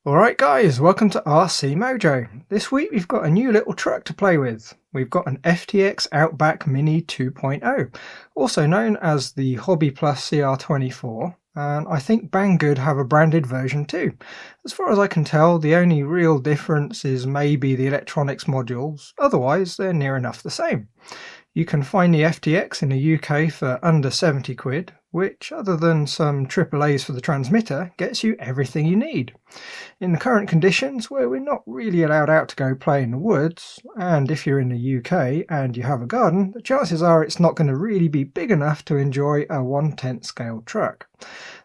Alright guys, welcome to RC Mojo. This week we've got a new little truck to play with. We've got an FTX Outback Mini 2.0, also known as the Hobby Plus CR24, and I think Banggood have a branded version too. As far as I can tell, the only real difference is maybe the electronics modules, otherwise they're near enough the same. You can find the FTX in the UK for under 70 quid, which, other than some AAAs for the transmitter, gets you everything you need. In the current conditions, where we're not really allowed out to go play in the woods, and if you're in the UK and you have a garden, the chances are it's not going to really be big enough to enjoy a 1/10 scale truck.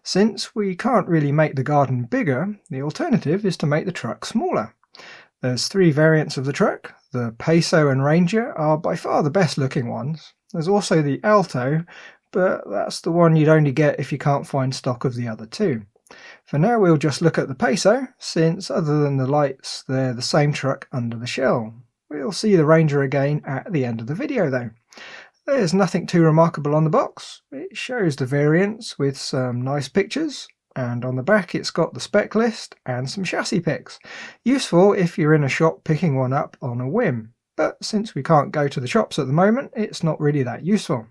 Since we can't really make the garden bigger, the alternative is to make the truck smaller. There's three variants of the truck. The Peso and Ranger are by far the best looking ones. There's also the Alto, but that's the one you'd only get if you can't find stock of the other two. For now we'll just look at the Peso, since other than the lights they're the same truck under the shell. We'll see the Ranger again at the end of the video though. There's nothing too remarkable on the box. It shows the variants with some nice pictures, and on the back it's got the spec list and some chassis pics. Useful if you're in a shop picking one up on a whim, but since we can't go to the shops at the moment, it's not really that useful.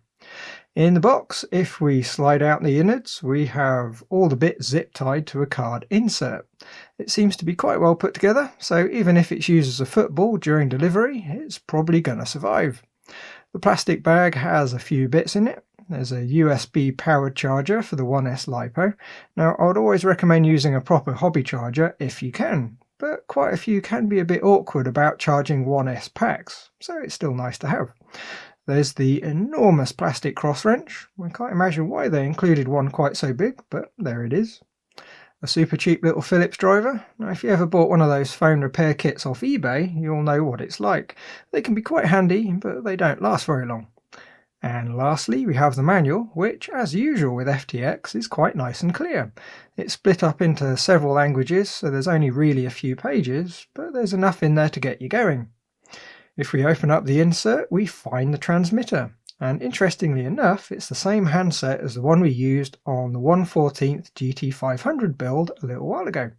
In the box, if we slide out the innards, we have all the bits zip tied to a card insert. It seems to be quite well put together, so even if it's used as a football during delivery, it's probably gonna survive. The plastic bag has a few bits in it. There's a USB powered charger for the 1S LiPo. Now, I would always recommend using a proper hobby charger if you can, but quite a few can be a bit awkward about charging 1S packs, so it's still nice to have. There's the enormous plastic cross wrench. I can't imagine why they included one quite so big, but there it is. A super cheap little Phillips driver. Now, if you ever bought one of those phone repair kits off eBay, you'll know what it's like. They can be quite handy, but they don't last very long. And lastly, we have the manual, which, as usual with FTX, is quite nice and clear. It's split up into several languages, so there's only really a few pages, but there's enough in there to get you going. If we open up the insert, we find the transmitter. And interestingly enough, it's the same handset as the one we used on the 1/14th GT500 build a little while ago.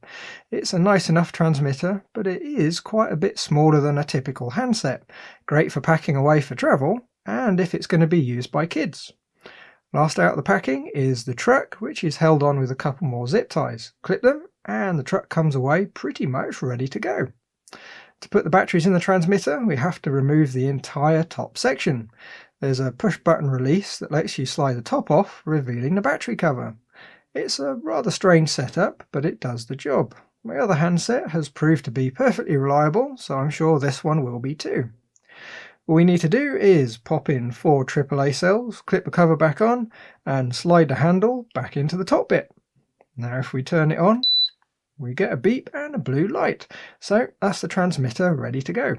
It's a nice enough transmitter, but it is quite a bit smaller than a typical handset. Great for packing away for travel, and if it's going to be used by kids. Last out of the packing is the truck, which is held on with a couple more zip ties. Clip them, and the truck comes away pretty much ready to go. To put the batteries in the transmitter, we have to remove the entire top section. There's a push button release that lets you slide the top off, revealing the battery cover. It's a rather strange setup, but it does the job. My other handset has proved to be perfectly reliable, so I'm sure this one will be too. All we need to do is pop in 4 AAA cells, clip the cover back on, and slide the handle back into the top bit. Now if we turn it on, we get a beep and a blue light, so that's the transmitter ready to go.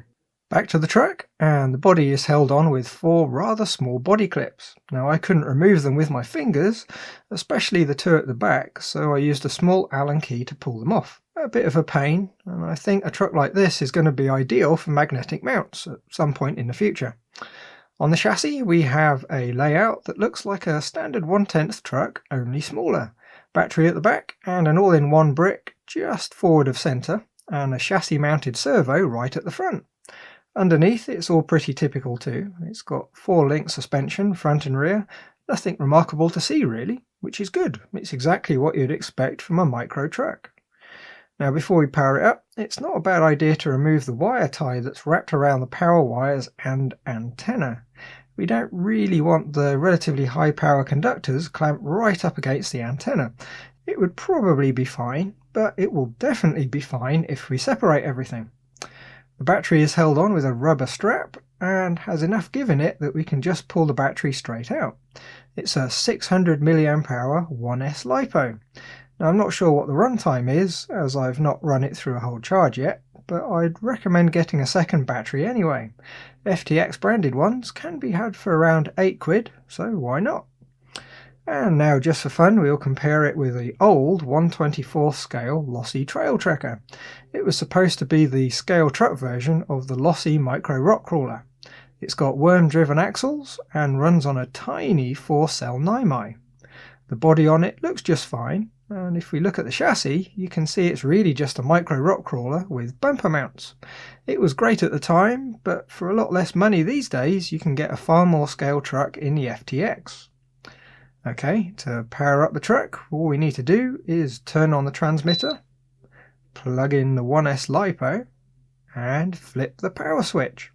Back to the truck, and the body is held on with 4 rather small body clips. Now I couldn't remove them with my fingers, especially the 2 at the back, so I used a small Allen key to pull them off. A bit of a pain, and I think a truck like this is going to be ideal for magnetic mounts at some point in the future. On the chassis we have a layout that looks like a standard 1/10 truck, only smaller. Battery at the back, and an all-in-one brick just forward of centre, and a chassis mounted servo right at the front. Underneath it's all pretty typical too. It's got 4-link suspension, front and rear. Nothing remarkable to see really, which is good. It's exactly what you'd expect from a micro truck. Now before we power it up, it's not a bad idea to remove the wire tie that's wrapped around the power wires and antenna. We don't really want the relatively high power conductors clamped right up against the antenna. It would probably be fine, but it will definitely be fine if we separate everything. The battery is held on with a rubber strap and has enough give in it that we can just pull the battery straight out. It's a 600 mAh 1S LiPo. Now I'm not sure what the runtime is, as I've not run it through a whole charge yet, but I'd recommend getting a second battery anyway. FTX branded ones can be had for around 8 quid, so why not? And now just for fun we'll compare it with the old 1/24th scale Lossy trail tracker. It was supposed to be the scale truck version of the Lossy micro rock crawler. It's got worm driven axles and runs on a tiny 4-cell NiMi. The body on it looks just fine, And if we look at the chassis, you can see it's really just a micro rock crawler with bumper mounts. It was great at the time, but for a lot less money these days, you can get a far more scale truck in the FTX. Okay, to power up the truck, all we need to do is turn on the transmitter, plug in the 1S LiPo, and flip the power switch.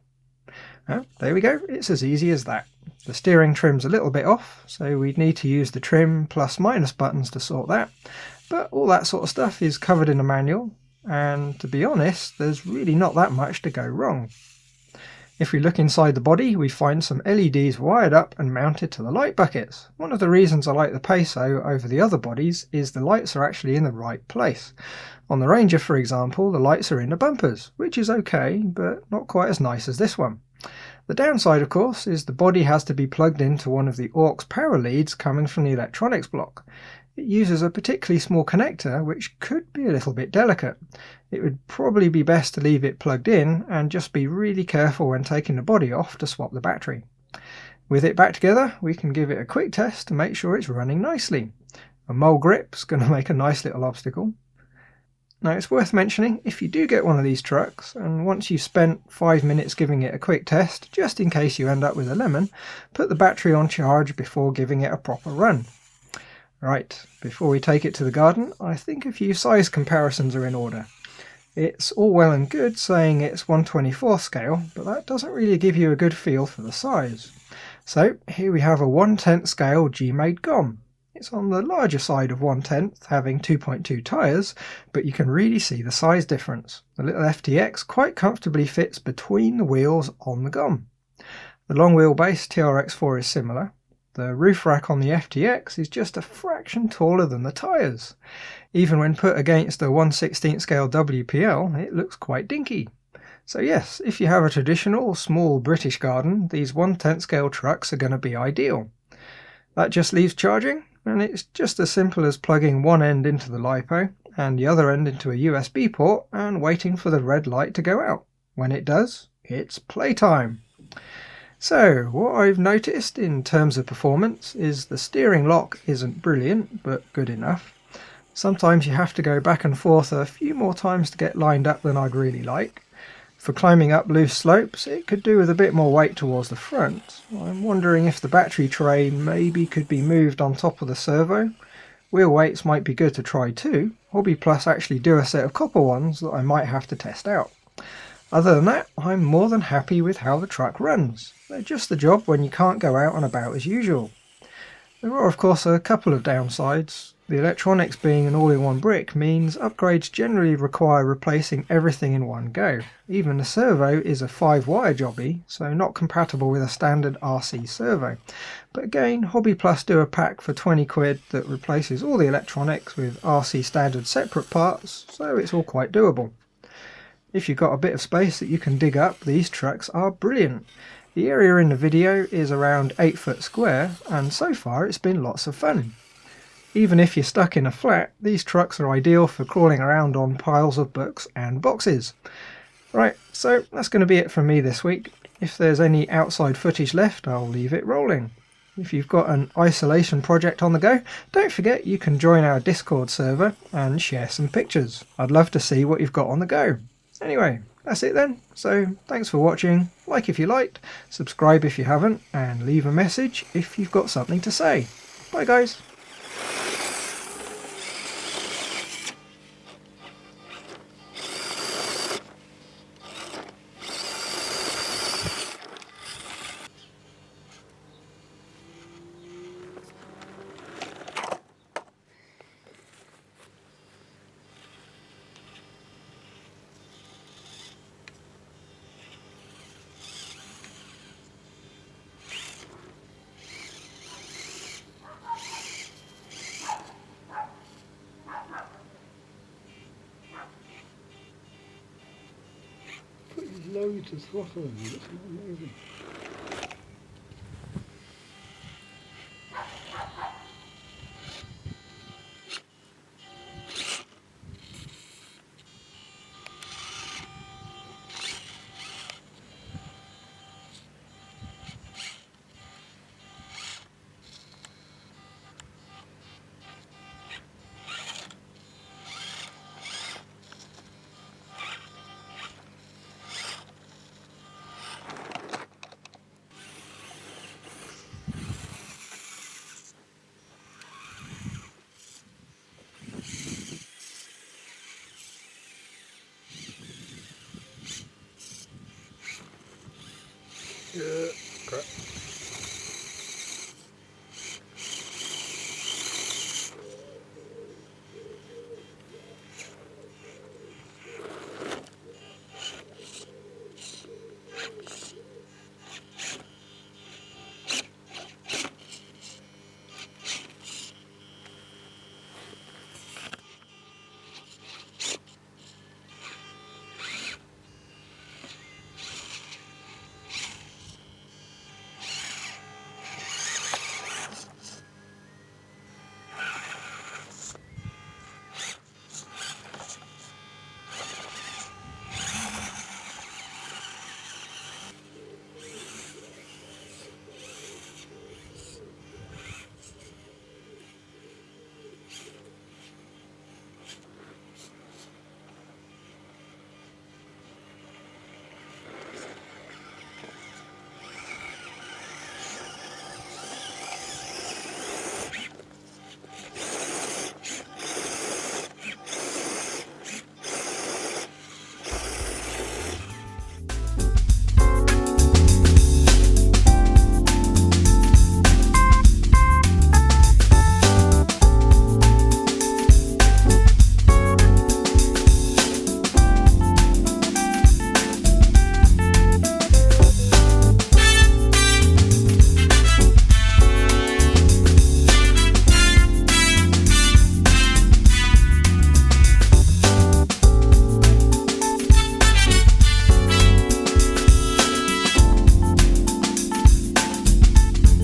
There we go, it's as easy as that. The steering trim's a little bit off, so we'd need to use the trim plus minus buttons to sort that, but all that sort of stuff is covered in the manual, and to be honest, there's really not that much to go wrong. If we look inside the body, we find some LEDs wired up and mounted to the light buckets. One of the reasons I like the Peso over the other bodies is the lights are actually in the right place. On the Ranger, for example, the lights are in the bumpers, which is okay, but not quite as nice as this one. The downside, of course, is the body has to be plugged into one of the aux power leads coming from the electronics block. It uses a particularly small connector, which could be a little bit delicate. It would probably be best to leave it plugged in and just be really careful when taking the body off to swap the battery. With it back together, we can give it a quick test to make sure it's running nicely. A mole grip's going to make a nice little obstacle. Now it's worth mentioning, if you do get one of these trucks, and once you've spent 5 minutes giving it a quick test, just in case you end up with a lemon, put the battery on charge before giving it a proper run. Right, before we take it to the garden, I think a few size comparisons are in order. It's all well and good saying it's 1/24 scale, but that doesn't really give you a good feel for the size. So here we have a 1/10 scale G-made GOM. It's on the larger side of 1/10, having 2.2 tyres, but you can really see the size difference. The little FTX quite comfortably fits between the wheels on the GOM. The long wheelbase TRX4 is similar. The roof rack on the FTX is just a fraction taller than the tyres. Even when put against a 1/16 scale WPL, it looks quite dinky. So yes, if you have a traditional small British garden, these 1/10 scale trucks are going to be ideal. That just leaves charging, and it's just as simple as plugging one end into the LiPo and the other end into a USB port and waiting for the red light to go out. When it does, it's playtime. So, what I've noticed in terms of performance is the steering lock isn't brilliant, but good enough. Sometimes you have to go back and forth a few more times to get lined up than I'd really like. For climbing up loose slopes, it could do with a bit more weight towards the front. I'm wondering if the battery tray maybe could be moved on top of the servo. Wheel weights might be good to try too. Hobby Plus actually do a set of copper ones that I might have to test out. Other than that, I'm more than happy with how the truck runs. They're just the job when you can't go out and about as usual. There are of course a couple of downsides. The electronics being an all-in-one brick means upgrades generally require replacing everything in one go. Even the servo is a 5-wire jobby, so not compatible with a standard RC servo. But again, Hobby Plus do a pack for 20 quid that replaces all the electronics with RC standard separate parts, so it's all quite doable. If you've got a bit of space that you can dig up, these trucks are brilliant. The area in the video is around 8 foot square, and so far it's been lots of fun. Even if you're stuck in a flat, these trucks are ideal for crawling around on piles of books and boxes. Right, so that's going to be it from me this week. If there's any outside footage left, I'll leave it rolling. If you've got an isolation project on the go, don't forget you can join our Discord server and share some pictures. I'd love to see what you've got on the go. Anyway, that's it then. So thanks for watching. Like if you liked, subscribe if you haven't, and leave a message if you've got something to say. Bye guys. Loads of throttle in it, it's amazing. Yeah.